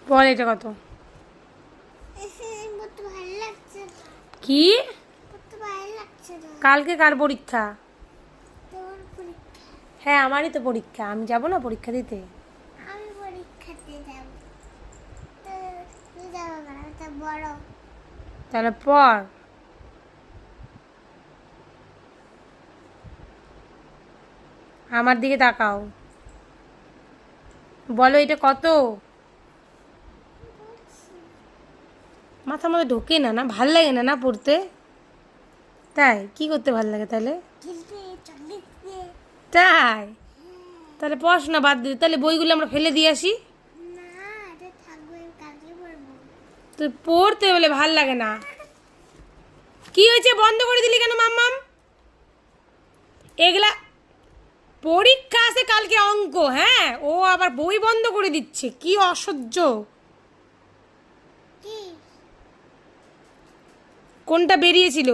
বল এটা কত? কি? কালকে কার পরীক্ষা? হ্যাঁ আমারই তো পরীক্ষা, আমি যাব না পরীক্ষা দিতে? তাহলে পর। আমার দিকে তাকাও, বলো এটা কত? মাথার মধ্যে ঢোকে না, না ভাল লাগে না না পড়তে? তাই কি করতে ভাল লাগে তাহলে? তাই তাহলে পড়াশোনা বাদ দিতে, তাহলে বইগুলো আমরা ফেলে দিয়ে আসি। তো পড়তে বলে ভাল লাগে না? কি হয়েছে, বন্ধ করে দিলি কেন মাম্মাম? এগুলা পরীক্ষা আছে কালকে, অঙ্ক। হ্যাঁ ও আবার বই বন্ধ করে দিচ্ছে, কি অসহ্য। কোনটা বেরিয়েছিল?